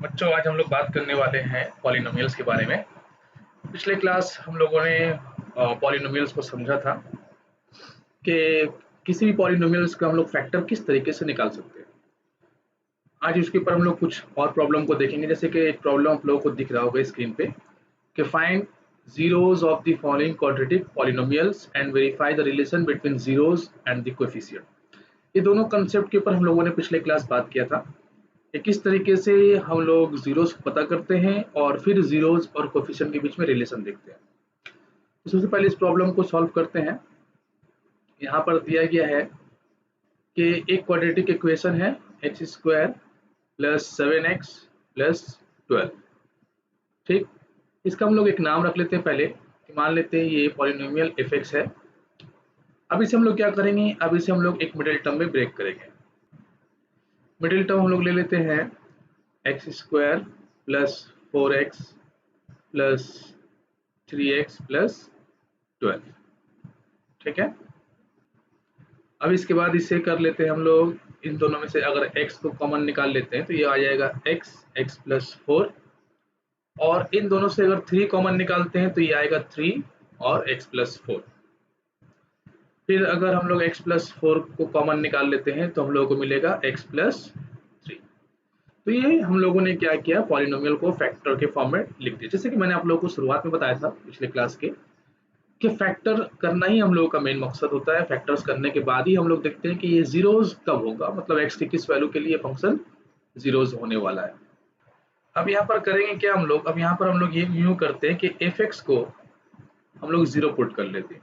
बच्चों, आज हम लोग बात करने वाले हैं पॉलिनोमियल्स के बारे में। पिछले क्लास हम लोगों ने पॉलिनोमियल्स को समझा था कि किसी भी पॉलिनोमियल्स का हम लोग फैक्टर किस तरीके से निकाल सकते हैं। आज इसके ऊपर हम लोग कुछ और प्रॉब्लम को देखेंगे, जैसे कि एक प्रॉब्लम आप लोगों को दिख रहा होगा स्क्रीन पे कि find zeros of the following quadratic polynomials and verify the relation between zeros and the coefficient। ये दोनों कंसेप्ट के ऊपर हम लोगों ने पिछले क्लास बात किया था कि किस तरीके से हम लोग जीरोस पता करते हैं और फिर जीरोस और कोफिशिएंट के बीच में रिलेशन देखते हैं। तो सबसे पहले इस प्रॉब्लम को सॉल्व करते हैं। यहाँ पर दिया गया है कि एक क्वाड्रेटिक इक्वेशन है x square plus 7x plus 12। ठीक, इसका हम लोग एक नाम रख लेते हैं। पहले मान लेते हैं ये पॉलिनोमियल एफ एक्स है। अब इसे हम लोग क्या करेंगे, अब इसे हम लोग एक मिडिल टर्म में ब्रेक करेंगे। मिडिल टर्म हम लोग ले लेते हैं x square plus 4x plus 3x plus 12। ठीक है, अब इसके बाद इसे कर लेते हैं हम लोग, इन दोनों में से अगर x को कॉमन निकाल लेते हैं तो ये आ जाएगा x प्लस 4, और इन दोनों से अगर 3 कॉमन निकालते हैं तो ये आएगा 3 और x प्लस 4। फिर अगर हम लोग x प्लस 4 को कॉमन निकाल लेते हैं तो हम लोगों को मिलेगा x प्लस 3। तो ये हम लोगों ने क्या किया, पॉलिनोमियल को फैक्टर के फॉर्म में लिख दिया। जैसे कि मैंने आप लोगों को शुरुआत में बताया था पिछले क्लास के कि फैक्टर करना ही हम लोगों का मेन मकसद होता है। फैक्टर्स करने के बाद ही हम लोग देखते हैं कि ये जीरोस कब होगा, मतलब एक्स की किस वैल्यू के लिए फंक्शन जीरोस होने वाला है। अब यहाँ पर करेंगे क्या हम लोग, अब यहाँ पर हम लोग ये यूं करते हैं कि एफ एक्स को हम लोग जीरो पुट कर लेते हैं।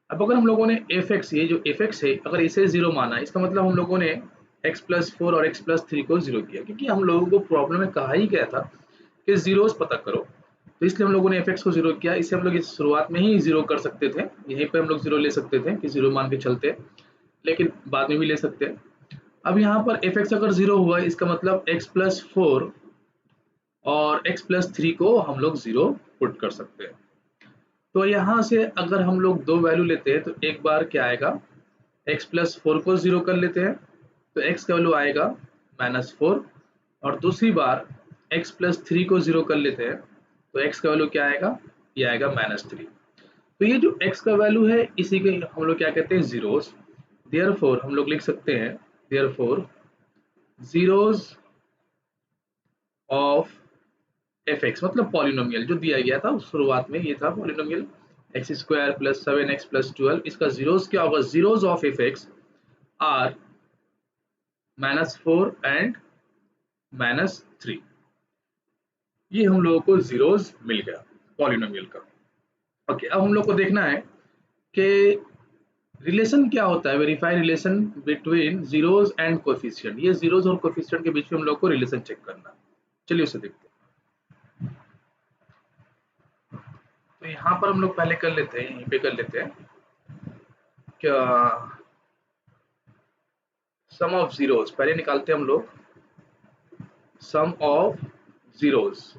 अब अगर हम लोगों ने एफ एक्स, ये जो एफ एक्स है, अगर इसे जीरो माना, इसका मतलब हम लोगों ने x प्लस 4 और x प्लस 3 को जीरो किया, क्योंकि हम लोगों को प्रॉब्लम में कहा ही गया था कि जीरोस पता करो। तो इसलिए हम लोगों ने एफ एक्स को जीरो किया। इसे हम लोग इस शुरुआत में ही जीरो कर सकते थे, यहीं पे हम लोग जीरो ले सकते थे कि जीरो मान के चलते, लेकिन बाद में भी ले सकते हैं। अब यहाँ पर एफ एक्स अगर जीरो हुआ, इसका मतलब x प्लस 4 और x प्लस 3 को हम लोग जीरो पुट कर सकते हैं। तो यहाँ से अगर हम लोग दो वैल्यू लेते हैं तो एक बार क्या आएगा, x प्लस 4 को जीरो कर लेते हैं तो x का वैल्यू आएगा -4, और दूसरी बार x प्लस 3 को जीरो कर लेते हैं तो x का वैल्यू क्या आएगा, ये आएगा -3। तो ये जो x का वैल्यू है इसी के हम लोग क्या कहते हैं, जीरोस। देयरफॉर हम लोग लिख सकते हैं, therefore zeros of F X, मतलब पॉलिनोमियल जो दिया गया था शुरुआत में, ये था polynomial X square plus 7x plus 12। इसका जीरोस क्या होगा, zeros of F X are -4 and -3। ये हम लोगों को जीरोस मिल गया पॉलिनोमियल का। ओके, अब हम लोग को देखना है कि रिलेशन क्या होता है, verify relation between zeros and coefficient. ये जीरोस और कोएफिशिएंट के बीच में हम लोग को रिलेशन चेक करना है। चलिए उसे देखते हैं। तो यहाँ पर हम लोग पहले कर लेते हैं, यहीं पे कर लेते हैं क्या, सम ऑफ जीरोस पहले निकालते हैं हम लोग। Sum of zeros,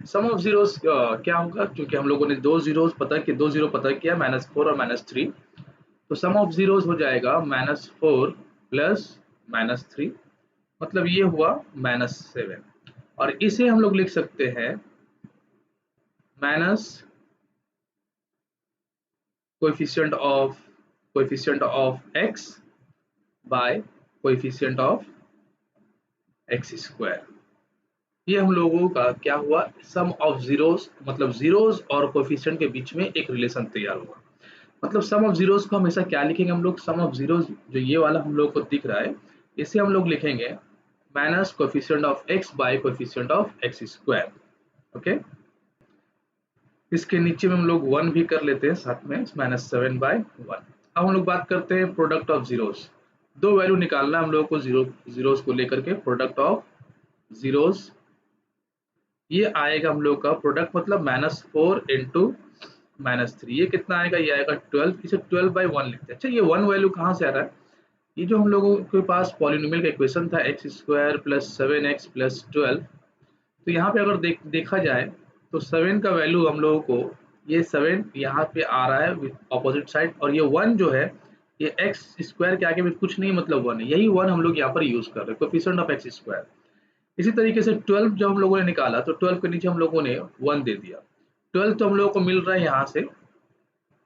sum of zeros क्या होगा, क्योंकि हम लोगों ने दो जीरोस पता किया, दो जीरो पता किया, -4 और -3। तो सम ऑफ जीरोस हो जाएगा -4 प्लस -3, मतलब ये हुआ -7। और इसे हम लोग लिख सकते हैं minus coefficient of x by coefficient of X square. ये हम लोगों का क्या हुआ, सम ऑफ जीरोस, मतलब जीरोस और कोएफिशिएंट के बीच में एक रिलेशन तैयार हुआ। मतलब सम ऑफ जीरोस को हमेशा क्या लिखेंगे हम लोग, सम ऑफ जीरोस जो ये वाला हम लोग को दिख रहा है, इसे हम लोग लिखेंगे minus coefficient of x by coefficient of X square. Okay, इसके नीचे में हम लोग 1 भी कर लेते हैं साथ में, -7/1। अब हम लोग बात करते हैं प्रोडक्ट ऑफ जीरोस। दो वैल्यू निकालना हम लोगों को जीरोस को लेकर के, प्रोडक्ट ऑफ जीरोस। ये आएगा हम लोग का प्रोडक्ट, मतलब -4 इंटू -3, ये कितना आएगा, ये आएगा 12। इसे 12/1 लिखते हैं। अच्छा, ये 1 वैल्यू कहाँ से आ रहा है, ये जो हम लोगों के पास पॉलिनोमियल का इक्वेशन था x square plus 7x plus 12, तो यहाँ पे अगर देखा जाए तो 7 का वैल्यू हम लोगों को, ये 7 यहाँ पे आ रहा है विद ऑपोजिट साइड, और ये 1 जो है ये एक्स स्क्वायर के आगे में कुछ नहीं, मतलब 1 है। यही 1 हम लोग यहाँ पर यूज कर रहे हैं, कोएफिशिएंट ऑफ एक्स स्क्वायर। इसी तरीके से 12 जब हम लोगों ने निकाला तो 12 के नीचे हम लोगों ने 1 दे दिया। 12 तो हम लोगों को मिल रहा है यहाँ से,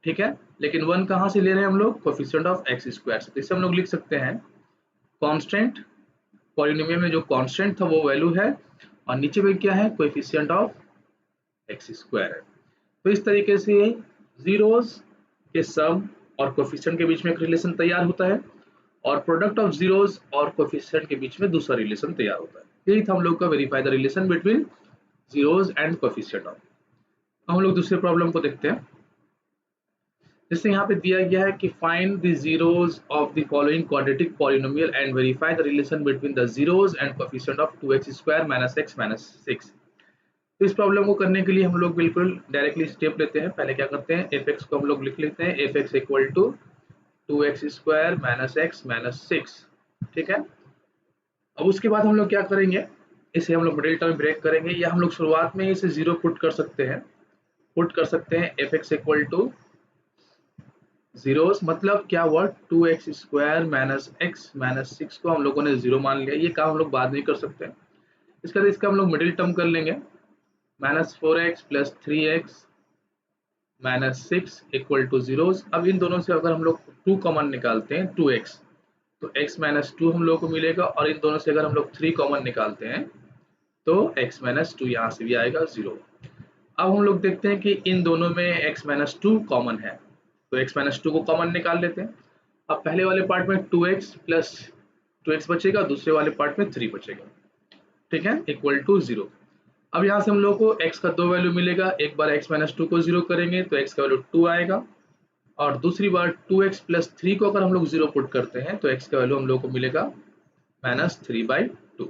ठीक है, लेकिन 1 कहाँ से ले रहे हैं हम लोग? कोफिशिएंट ऑफ एक्स स्क्वायर से। तो इसे हम लोग लिख सकते हैं कांस्टेंट, पॉलिनोमियल में जो कांस्टेंट था वो वैल्यू है, और नीचे में क्या है? कोएफिशिएंट ऑफ एक्स स्क्वायर है। तो इस तरीके से जीरोस के सम और कोफिशिएंट के बीच में एक रिलेशन तैयार होता है, और प्रोडक्ट ऑफ जीरोस और कोफिशिएंट के बीच में दूसरा रिलेशन तैयार होता है। यही था हम लोग का verify the relation between zeros and coefficient of. हम लोग दूसरे प्रॉब्लम को देखते हैं। जैसे यहाँ पे दिया गया है कि find the zeros of the following quadratic polynomial and verify the relation between the zeros and coefficient of 2x square minus x minus 6। तो इस प्रॉब्लम को करने के लिए हम लोग बिल्कुल डायरेक्टली स्टेप लेते हैं। पहले क्या करते हैं, एफ एक्स को हम लोग लिख लेते हैं, F X equal to 2x square minus x minus 6, ठीक है। अब उसके बाद हम लोग क्या करेंगे, इसे हम लोग मिडिल टर्म ब्रेक करेंगे, या हम लोग शुरुआत में इसे जीरो पुट कर सकते हैं। F X equal two zeros, मतलब क्या हुआ, 2x square minus x minus 6 को हम लोगों ने जीरो मान लिया। ये काम हम लोग बाद में कर सकते हैं। इसके बाद इसका हम लोग मिडिल टर्म कर लेंगे, minus 4x plus 3x minus 6 equal two zeros. अब इन दोनों से अगर हम लोग 2 कॉमन निकालते हैं, 2x, तो x माइनस 2 हम लोग को मिलेगा, और इन दोनों से अगर हम लोग 3 कॉमन निकालते हैं तो x माइनस 2 यहाँ से भी आएगा 0। अब हम लोग देखते हैं कि इन दोनों में x माइनस 2 कॉमन है, तो x माइनस 2 को कॉमन निकाल लेते हैं। अब पहले वाले पार्ट में 2x प्लस 2x बचेगा, दूसरे वाले पार्ट में 3 बचेगा, ठीक है, इक्वल टू 0। अब यहाँ से हम लोग को x का दो वैल्यू मिलेगा, एक बार x माइनस 2 को 0 करेंगे तो x का वैल्यू 2 आएगा, और दूसरी बार 2x प्लस 3 को अगर हम लोग 0 पुट करते हैं तो x का वैल्यू हम लोग को मिलेगा माइनस 3/2।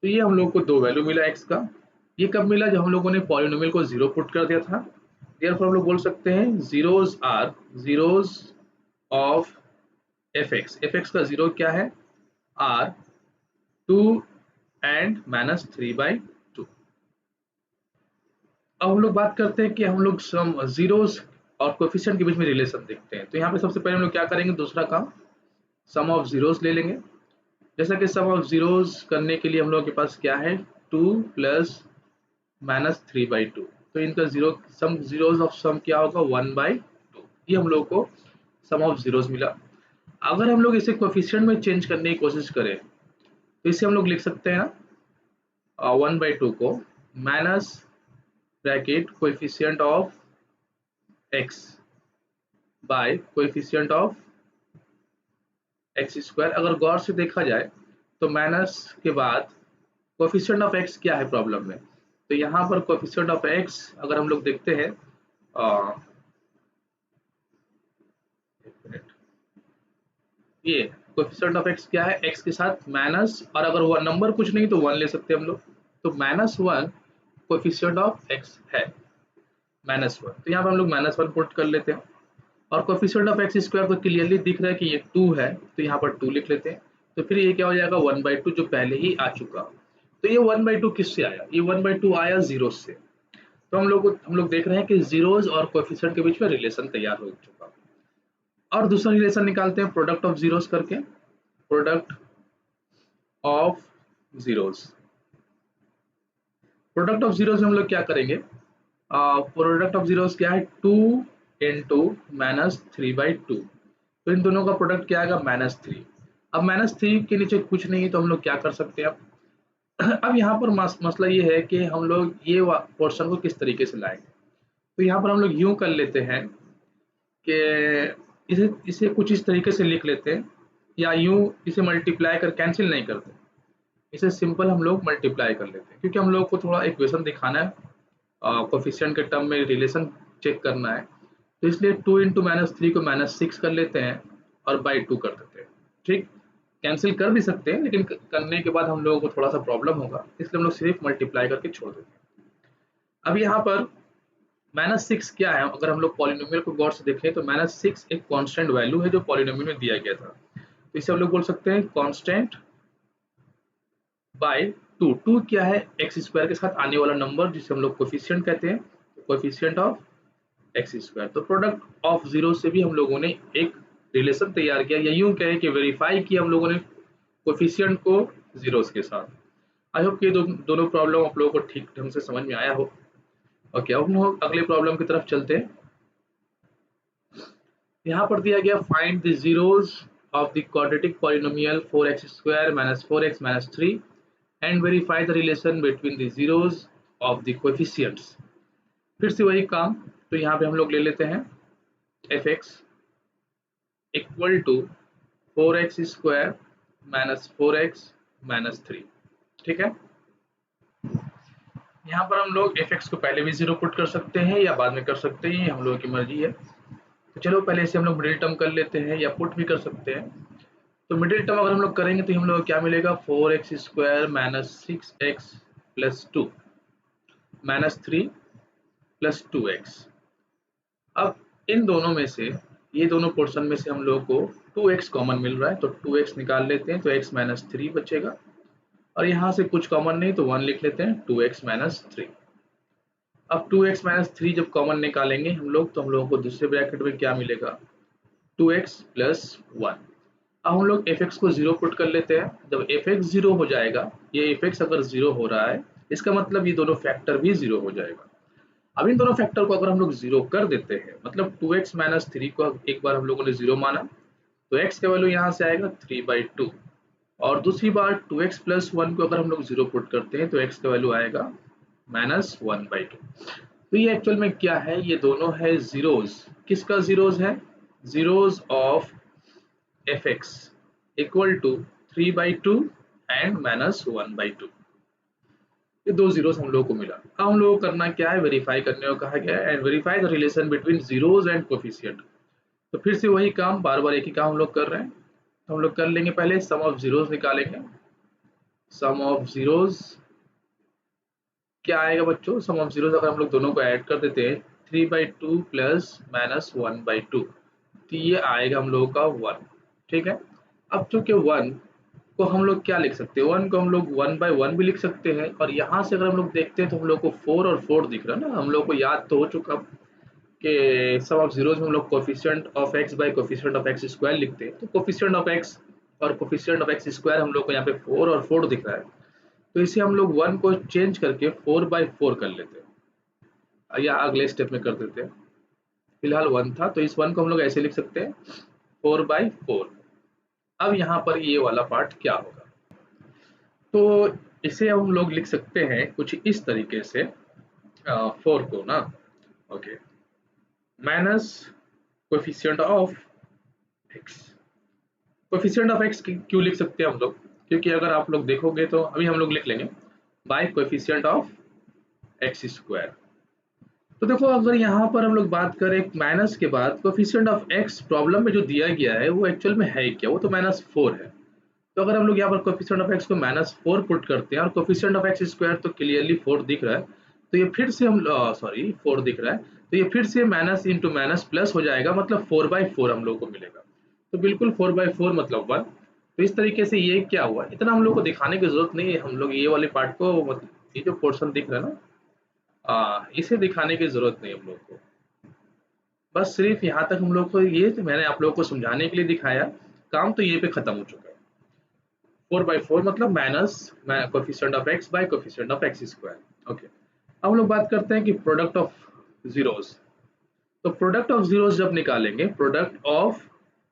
तो ये हम लोग को दो वैल्यू मिला x का। ये कब मिला? जब हम लोगों ने पॉलिनोमियल को 0 पुट कर दिया था। देयरफॉर हम लोग बोल सकते हैं zeros are zeros of F X का जीरो क्या है? Are 2 and minus 3/2। अब हम लोग बात करते हैं कि हम लोग सम जीरोस और कोएफिशिएंट के बीच में रिलेशन देखते हैं। तो यहाँ पे सबसे पहले हम लोग क्या करेंगे, दूसरा काम, सम ऑफ जीरोस ले लेंगे। जैसा कि सम ऑफ जीरोस करने के लिए हम लोग के पास क्या है, 2 प्लस माइनस 3/2। तो इनका zero sum zeros of some क्या होगा, 1/2। ये हम लोग को सम ऑफ जीरोस मिला। अगर हम लोग इसे कोएफिशिएंट में चेंज करने की कोशिश करें तो इसे हम लोग लिख सकते हैं ना, 1/2 को minus bracket coefficient of x by coefficient of X square. अगर गौर से देखा जाए तो माइनस के बाद कोएफिशिएंट ऑफ x क्या है प्रॉब्लम में, तो यहाँ पर कोएफिशिएंट ऑफ x अगर हम लोग देखते हैं, एक मिनट, ये कोएफिशिएंट ऑफ x क्या है, x के साथ माइनस, और अगर वो नंबर कुछ नहीं तो 1 ले सकते हैं हम लोग, तो -1 कोएफिशिएंट ऑफ x है, -1। तो यहाँ पर हम लोग -1 पुट कर लेते हैं, और कोएफिशिएंट ऑफ एक्स स्क्वायर तो क्लियरली दिख रहा है कि ये 2 है, तो यहाँ पर 2 लिख लेते हैं। तो फिर ये क्या हो जाएगा, 1/2 जो पहले ही आ चुका। तो ये 1/2 किससे आया, ये 1/2 आया जीरोस से। तो हम लोग देख रहे हैं कि जीरोस और कोएफिशिएंट के बीच में रिलेशन तैयार हो चुका। और दूसरा रिलेशन निकालते हैं प्रोडक्ट ऑफ जीरोस करके, product of zeros. Product of zeros में हम लोग क्या करेंगे, प्रोडक्ट ऑफ जीरोस क्या है, 2 इंटू माइनस 3/2। तो इन दोनों का प्रोडक्ट क्या आएगा, -3। अब -3 के नीचे कुछ नहीं है तो हम लोग क्या कर सकते हैं। अब यहाँ पर मसला ये है कि हम लोग ये पोर्शन को किस तरीके से लाएंगे। तो यहाँ पर हम लोग यूं कर लेते हैं कि इसे इसे कुछ इस तरीके से लिख लेते हैं, या यूं इसे मल्टीप्लाई कर कैंसिल नहीं करते, इसे सिंपल हम लोग मल्टीप्लाई कर लेते हैं, क्योंकि हम लोग को थोड़ा इक्वेशन दिखाना है, कोफिशिएंट के टर्म में रिलेशन चेक करना है। तो इसलिए 2 इंटू -3 को -6 कर लेते हैं और बाई 2 कर देते हैं, ठीक। कैंसिल कर भी सकते हैं, लेकिन करने के बाद हम लोगों को थोड़ा सा प्रॉब्लम होगा, इसलिए हम लोग सिर्फ मल्टीप्लाई करके छोड़ देते हैं। अब यहाँ पर -6 क्या है, अगर हम लोग पॉलिनोमियल को गौर से देखें तो -6 एक कांस्टेंट वैल्यू है जो पॉलिनोमियल में दिया गया था। तो इसे हम लोग बोल सकते हैं कांस्टेंट बाय 2। 2 क्या है, एक्स स्क्वायर के साथ आने वाला नंबर जिसे हम लोग कोफिशिएंट कहते हैं, कोफिशिएंट ऑफ एक्स स्क्वायर। तो प्रोडक्ट ऑफ जीरो से भी हम लोगों ने एक रिलेशन तैयार किया, या यूं कहें कि वेरीफाई किया हम लोगों ने कोफिशिएंट को जीरोस के साथ। आई होप कि दोनों प्रॉब्लम आप लोगों को ठीक ढंग से समझ में आया हो। ओके, अब हम लोग अगले प्रॉब्लम की तरफ चलते हैं। यहाँ पर दिया गया find the zeros of the quadratic polynomial 4x square minus 4x minus 3 and verify the relation between the zeros of the coefficients. फिर से वही काम, तो यहाँ पे हम लोग ले लेते हैं fx equal to 4x square minus 4x minus 3। ठीक है, यहाँ पर हम लोग fx को पहले भी जीरो पुट कर सकते हैं या बाद में कर सकते हैं, हम लोगों की मर्जी है। तो चलो पहले इसे हम लोग मिडिल टर्म कर लेते हैं या पुट भी कर सकते हैं। तो मिडिल टर्म अगर हम लोग करेंगे तो हम लोग क्या मिलेगा, 4x square minus 6x plus 2 minus 3 plus 2x। अब इन दोनों में से, ये दोनों पोर्शन में से हम लोगों को 2x कॉमन मिल रहा है, तो 2x निकाल लेते हैं तो x माइनस 3 बचेगा, और यहाँ से कुछ कॉमन नहीं तो 1 लिख लेते हैं, 2x माइनस 3। अब 2x माइनस 3 जब कॉमन निकालेंगे हम लोग तो हम लोगों को दूसरे ब्रैकेट में क्या मिलेगा, 2x प्लस 1। अब हम लोग fx को जीरो पुट कर लेते हैं। जब fx जीरो हो जाएगा, ये fx अगर जीरो हो रहा है इसका मतलब ये दोनों फैक्टर भी जीरो हो जाएगा। अब इन दोनों फैक्टर को अगर हम लोग जीरो कर देते हैं, मतलब 2x माइनस 3 को एक बार हम लोगों ने जीरो माना, तो x का वैल्यू यहाँ से आएगा 3/2, और दूसरी बार 2x प्लस 1 को अगर हम लोग जीरो पुट करते हैं तो x का वैल्यू आएगा -1/2। तो ये एक्चुअल में क्या है, ये दोनों है जीरोज। किसका जीरोज है, zeros of fx equal to 3/2 and -1/2। ये दो जीरोस हम लोगों को मिला। अब हम लोगों को करना क्या है, वेरीफाई करने को कहा गया है, and verify the relation between zeros and coefficient. तो फिर से वही काम, बार बार एक ही काम हम लोग कर रहे हैं। तो हम लोग कर लेंगे, पहले सम ऑफ जीरोस निकालेंगे। सम ऑफ जीरोस क्या आएगा बच्चों, सम ऑफ जीरोस अगर हम लोग दोनों को ऐड कर देते हैं, 3/2 प्लस -1/2, तो ये आएगा हम लोगों का 1। ठीक है, अब चूंकि 1 को हम लोग क्या लिख सकते हैं, 1 को हम लोग 1/1 भी लिख सकते हैं, और यहाँ से अगर हम लोग देखते हैं तो हम लोग को 4 और 4 दिख रहा है ना। हम लोग को याद तो हो चुका कि सम ऑफ जीरोस में हम लोग coefficient of x by coefficient of x square लिखते हैं। तो कोएफिशिएंट ऑफ x और कोएफिशिएंट ऑफ x स्क्वायर हम लोग को यहाँ पे 4 और 4 दिख रहा है, तो इसे हम लोग 1 को चेंज करके 4/4 कर लेते हैं, या अगले स्टेप में कर देते हैं। फिलहाल 1 था तो इस 1 को हम लोग ऐसे लिख सकते हैं, 4/4। अब यहाँ पर ये वाला पार्ट क्या होगा, तो इसे हम लोग लिख सकते हैं कुछ इस तरीके से, 4 को ना, okay, minus coefficient of x। Coefficient of x क्यों लिख सकते हैं हम लोग, क्योंकि अगर आप लोग देखोगे तो अभी हम लोग लिख लेंगे by coefficient of x square. तो देखो अगर यहाँ पर हम लोग बात करें माइनस के बाद कोएफिशिएंट ऑफ x, प्रॉब्लम में जो दिया गया है वो एक्चुअल में है क्या, वो तो -4 है। तो अगर हम लोग यहाँ पर कोएफिशिएंट ऑफ x को -4 पुट करते हैं और कोएफिशिएंट ऑफ x स्क्वायर तो क्लियरली 4 दिख रहा है, तो ये फिर से हम सॉरी 4 दिख रहा है, तो ये फिर से माइनस इंटू माइनस प्लस हो जाएगा, मतलब 4/4 हम लोग को मिलेगा। तो बिल्कुल 4/4 मतलब 1। तो इस तरीके से ये क्या हुआ, इतना हम लोग को दिखाने की जरूरत नहीं है। हम लोग ये वाले पार्ट को, मतलब ये जो पोर्शन दिख रहा है ना, इसे दिखाने की जरूरत नहीं हम लोग को। बस सिर्फ यहाँ तक हम लोग को, ये तो मैंने आप लोगों को समझाने के लिए दिखाया, काम तो ये पे खत्म हो चुका है। 4/4 मतलब minus coefficient of x by coefficient of x square. Okay, अब हम लोग बात करते हैं कि प्रोडक्ट ऑफ जीरोस। तो प्रोडक्ट ऑफ जीरोस जब निकालेंगे, प्रोडक्ट ऑफ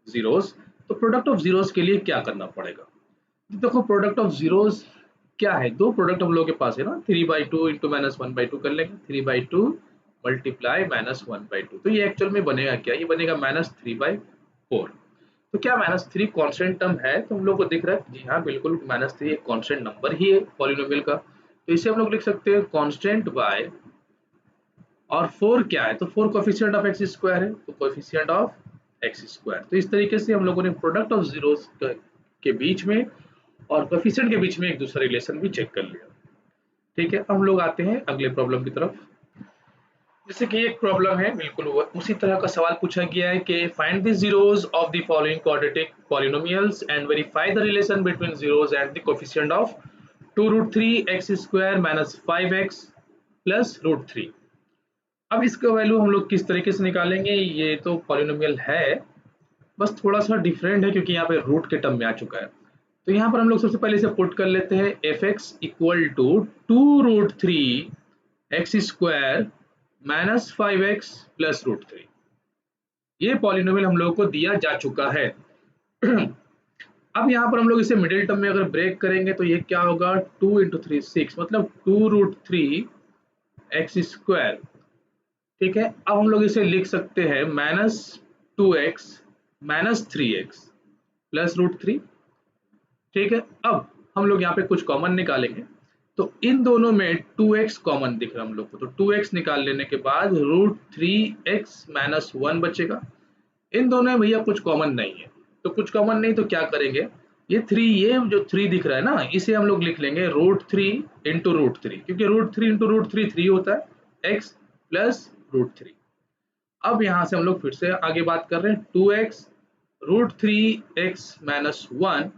जीरोस, तो प्रोडक्ट ऑफ जीरोस के लिए क्या करना पड़ेगा, तो देखो प्रोडक्ट ऑफ जीरोस क्या है, दो प्रोडक्ट हम लोग के पास है ना, 3/2 इंटू -1/2 कर लेंगे, 3/2 मल्टीप्लाई -1/2। तो ये एक्चुअल में बनेगा क्या, ये बनेगा -3/4। तो क्या -3 कांस्टेंट टर्म है, तो हम लोग को दिख रहा है, जी हाँ बिल्कुल, -3 एक कांस्टेंट नंबर ही है पॉलिनोमियल का। तो इसे हम लोग लिख सकते हैं कांस्टेंट बाय, और 4 क्या है, तो 4 कोएफिशिएंट ऑफ x स्क्वायर है, तो कोएफिशिएंट ऑफ x स्क्वायर। तो इस तरीके से हम लोगों ने प्रोडक्ट ऑफ जीरोस के बीच में और कोएफिशिएंट के बीच में एक दूसरा रिलेशन भी चेक कर लिया। ठीक है, अब हम लोग आते हैं अगले प्रॉब्लम की तरफ। जैसे कि एक प्रॉब्लम है, बिल्कुल उसी तरह का सवाल पूछा गया है कि find the zeros of the following quadratic polynomials and verify the relation between zeros and the coefficient of 2√3x square minus 5x plus √3। अब इसका वैल्यू हम लोग किस तरीके से निकालेंगे, ये तो पॉलिनोमियल है, बस थोड़ा सा डिफरेंट है क्योंकि यहाँ पे रूट के टर्म में आ चुका है। तो यहाँ पर हम लोग सबसे पहले इसे पुट कर लेते हैं F X equal to 2√3 X square minus 5x plus √3। ये पॉलिनोमियल हम लोगों को दिया जा चुका है। अब यहाँ पर हम लोग इसे मिडिल टर्म में अगर ब्रेक करेंगे तो ये क्या होगा, 2 इंटू 3 6, मतलब 2√3 एक्स स्क्वायर। ठीक है, अब हम लोग इसे लिख सकते हैं -2x माइनस 3x प्लस √3। ठीक है, अब हम लोग यहाँ पे कुछ कॉमन निकालेंगे, तो इन दोनों में 2x कॉमन दिख रहा है हम लोग को, तो 2x निकाल लेने के बाद √3x माइनस 1 बचेगा। इन दोनों में भैया कुछ कॉमन नहीं है, तो कुछ कॉमन नहीं तो क्या करेंगे, ये 3, ये जो 3 दिख रहा है ना, इसे हम लोग लिख लेंगे √3 इंटू √3, क्योंकि √3 इंटू √3 3 होता है, x प्लस √3। अब यहाँ से हम लोग फिर से आगे बात कर रहे हैं, 2x √3x माइनस 1।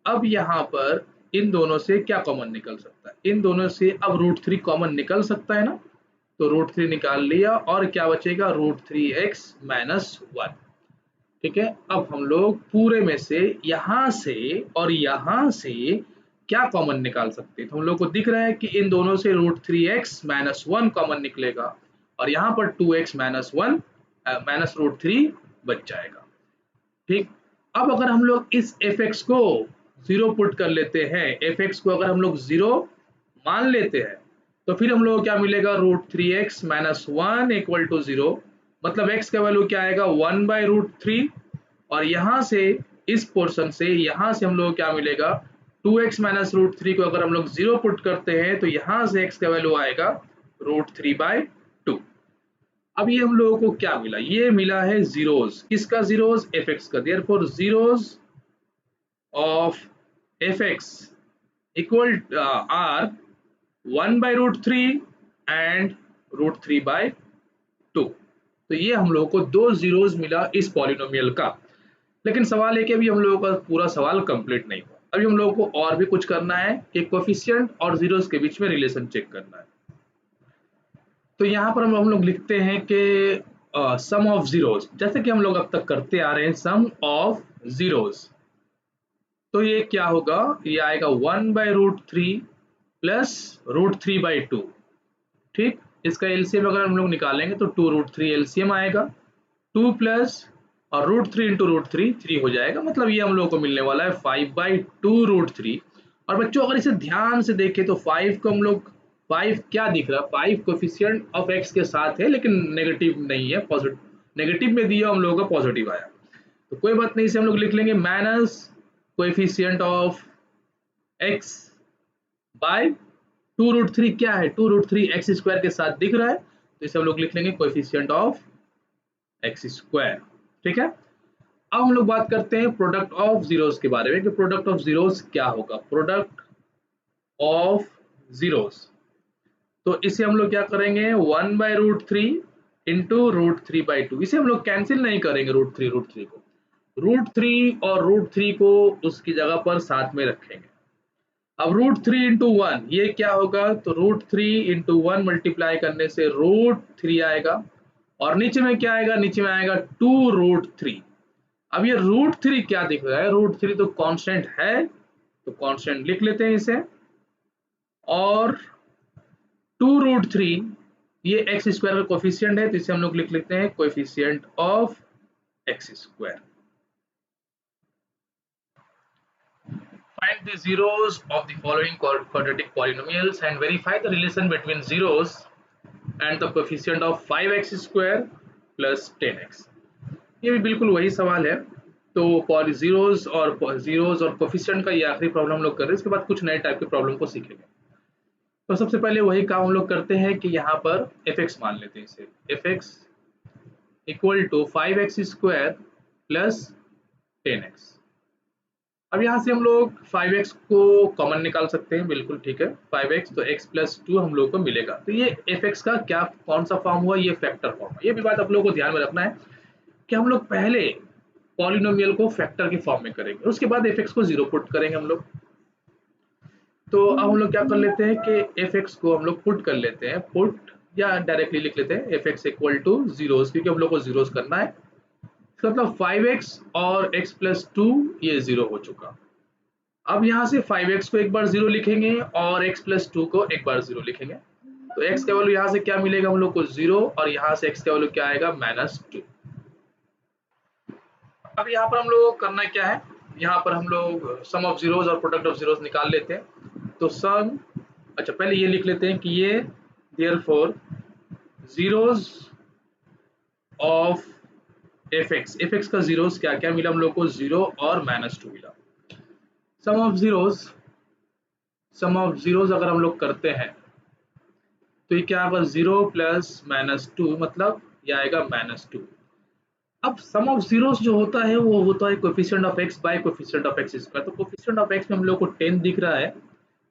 अब यहाँ पर इन दोनों से क्या कॉमन निकल सकता है, इन दोनों से अब √3 कॉमन निकल सकता है ना, तो √3 निकाल लिया और क्या बचेगा, √3x माइनस 1। ठीक है, अब हम लोग पूरे में से यहाँ से और यहाँ से क्या कॉमन निकाल सकते हैं, तो हम लोग को दिख रहा है कि इन दोनों से √3x माइनस 1 कॉमन निकलेगा और यहाँ पर 2x माइनस 1 माइनस √3 बच जाएगा। ठीक, अब अगर हम लोग इस fx को 0 पुट कर लेते हैं, fx को अगर हम लोग 0 मान लेते हैं, तो फिर हम लोग को क्या मिलेगा, √3x माइनस 1 इक्वल टू 0, मतलब x का वैल्यू क्या आएगा, 1/√3। और यहाँ से इस पोर्शन से यहाँ से हम लोग को क्या मिलेगा, 2x माइनस √3 को अगर हम लोग 0 पुट करते हैं तो यहाँ से x का वैल्यू आएगा √3/2। अब ये हम लोगों को क्या मिला, ये मिला है जीरोस, किसका जीरोस, fx का। Therefore zeros of fx equal are 1/√3 and √3/2। तो ये हम लोगों को 2 जीरोस मिला इस पॉलिनोमियल का। लेकिन सवाल है कि अभी हम लोगों का पूरा सवाल कंप्लीट नहीं हुआ, अभी हम लोगों को और भी कुछ करना है कि कोफिशिएंट और जीरोस के बीच में रिलेशन चेक करना है। तो यहाँ पर हम लोग लिखते हैं कि सम ऑफ जीरोस, जैसे कि हम लोग अब तक करते आ रहे हैं, सम ऑफ जीरोस। तो ये क्या होगा, ये आएगा 1/√3 प्लस √3/2। ठीक, इसका एलसीएम अगर हम लोग निकालेंगे तो 2√3 एलसीएम आएगा, 2 प्लस और √3 इंटू √3 3 हो जाएगा, मतलब ये हम लोग को मिलने वाला है 5/2√3। और बच्चों अगर इसे ध्यान से देखें तो 5 को हम लोग, 5 क्या दिख रहा है, 5 कोफिशिएंट ऑफ x के साथ है लेकिन नेगेटिव नहीं है, पॉजिटिव, नेगेटिव में दिया हम लोगों का पॉजिटिव आया, तो कोई बात नहीं, इसे हम लोग लिख लेंगे minus coefficient of x by 2√3, क्या है, 2√3 एक्स स्क्वायर के साथ दिख रहा है, तो इसे हम लोग लिख लेंगे कोएफिशिएंट ऑफ एक्स स्क्वायर। ठीक है, अब हम लोग बात करते हैं प्रोडक्ट ऑफ जीरोस के बारे में कि प्रोडक्ट ऑफ जीरोस क्या होगा, प्रोडक्ट ऑफ जीरोस। तो इसे हम लोग क्या करेंगे, 1/√3 इंटू √3/2, इसे हम लोग कैंसिल नहीं करेंगे, √3 को, √3 और √3 को उसकी जगह पर साथ में रखेंगे। अब √3 इंटू 1 ये क्या होगा, तो √3 इंटू 1 मल्टीप्लाई करने से √3 आएगा और नीचे में क्या आएगा, नीचे में आएगा 2√3। अब ये √3 क्या दिख रहा है, √3 तो कांस्टेंट है, तो कांस्टेंट लिख लेते हैं इसे, और 2√3 ये एक्स स्क्वायर का कोफिशिएंट है, तो इसे हम लोग लिख लेते हैं coefficient of X square. Find the zeros of the following quadratic polynomials and verify the relation between zeros and the coefficient of 5x square plus 10x। ये भी बिल्कुल वही सवाल है, तो जीरोस और कोफिशिएंट का ये आखिरी प्रॉब्लम हम लोग कर रहे हैं, इसके बाद कुछ नए टाइप के प्रॉब्लम को सीखेंगे। तो सबसे पहले वही काम हम लोग करते हैं कि यहाँ पर fx मान लेते हैं, इसे fx equal to 5x square plus 10x। अब यहाँ से हम लोग 5x को कॉमन निकाल सकते हैं, बिल्कुल ठीक है, 5x तो x प्लस 2 हम लोग को मिलेगा। तो ये fx का क्या, कौन सा फॉर्म हुआ, ये फैक्टर फॉर्म। ये भी बात आप लोगों को ध्यान में रखना है कि हम लोग पहले पॉलिनोमियल को फैक्टर के फॉर्म में करेंगे, उसके बाद fx को 0 पुट करेंगे हम लोग। तो अब हम लोग क्या कर लेते हैं कि fx को हम लोग पुट कर लेते हैं, पुट या डायरेक्टली लिख लेते हैं fx इक्वल टू जीरोस, क्योंकि हम लोग को जीरोस करना है, मतलब 5x और x प्लस 2 ये 0 हो चुका। अब यहाँ से 5x को एक बार 0 लिखेंगे और x प्लस 2 को एक बार 0 लिखेंगे, तो x का वैल्यू यहाँ से क्या मिलेगा हम लोग को 0, और यहाँ से x का वैल्यू क्या आएगा -2। अब यहाँ पर हम लोग को करना क्या है, यहाँ पर हम लोग सम ऑफ जीरोस और प्रोडक्ट ऑफ जीरोस निकाल लेते हैं। तो सम, अच्छा पहले ये लिख लेते हैं कि ये देयरफॉर जीरोस ऑफ fx का जीरोस क्या क्या मिला हम लोग को, 0 और -2 मिला। सम ऑफ जीरोस अगर हम लोग करते हैं तो ये क्या होगा, 0 प्लस -2 मतलब ये आएगा -2। अब सम ऑफ जीरोस जो होता है वो होता है coefficient of x by coefficient of x square. तो कोएफिशिएंट ऑफ x में हम लोग को 10 दिख रहा है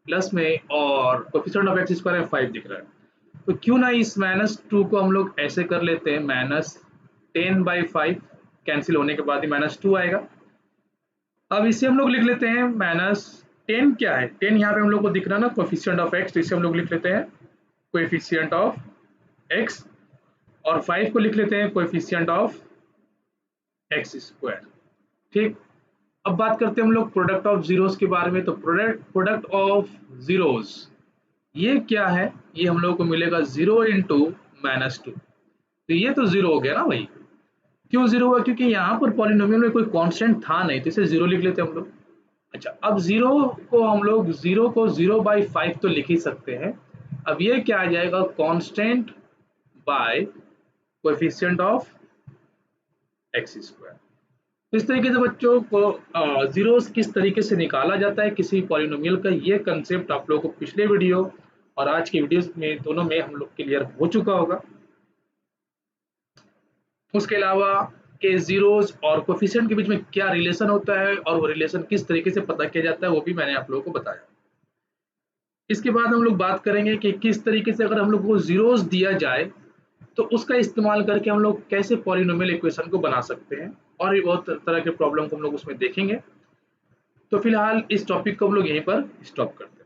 प्लस में, और कोएफिशिएंट ऑफ x स्क्वायर में 5 दिख रहा है। तो क्यों ना इस -2 को हम लोग ऐसे कर लेते हैं, -10/5 कैंसिल होने के बाद ही -2 आएगा। अब इसे हम लोग लिख लेते हैं -10 क्या है, 10 यहाँ पे हम लोग को दिख रहा है ना कोएफिशिएंट ऑफ x, तो इसे हम लोग लिख लेते हैं कोएफिशिएंट ऑफ x, और 5 को लिख लेते हैं कोएफिशिएंट ऑफ x स्क्वायर। ठीक, अब बात करते हैं हम लोग प्रोडक्ट ऑफ जीरोस के बारे में। तो प्रोडक्ट ऑफ जीरोस ये क्या है, ये हम लोग को मिलेगा 0 इंटू -2। तो ये तो 0 हो गया ना भाई, क्यों 0 हुआ, क्योंकि यहाँ पर पॉलिनोमियल में कोई कांस्टेंट था नहीं, तो इसे 0 लिख लेते हैं हम लोग। अच्छा, अब 0 को हम लोग 0/5 तो लिख ही सकते हैं। अब ये क्या आ जाएगा, constant by coefficient of x square. तो इस तरीके से बच्चों को जीरोस किस तरीके से निकाला जाता है किसी पॉलिनोमियल का, ये कंसेप्ट आप लोगों को पिछले वीडियो और आज की वीडियोस में दोनों में हम लोग क्लियर हो चुका होगा। उसके अलावा के जीरोस और कोएफिशिएंट के बीच में क्या रिलेशन होता है और वो रिलेशन किस तरीके से पता किया जाता है वो भी मैंने आप लोगों को बताया। इसके बाद हम लोग बात करेंगे कि किस तरीके से अगर हम लोग को जीरोस दिया जाए तो उसका इस्तेमाल करके हम लोग कैसे पॉलिनोमियल इक्वेशन को बना सकते हैं, और भी बहुत तरह के प्रॉब्लम को हम लोग उसमें देखेंगे। तो फिलहाल इस टॉपिक को हम लोग यहीं पर स्टॉप करते हैं।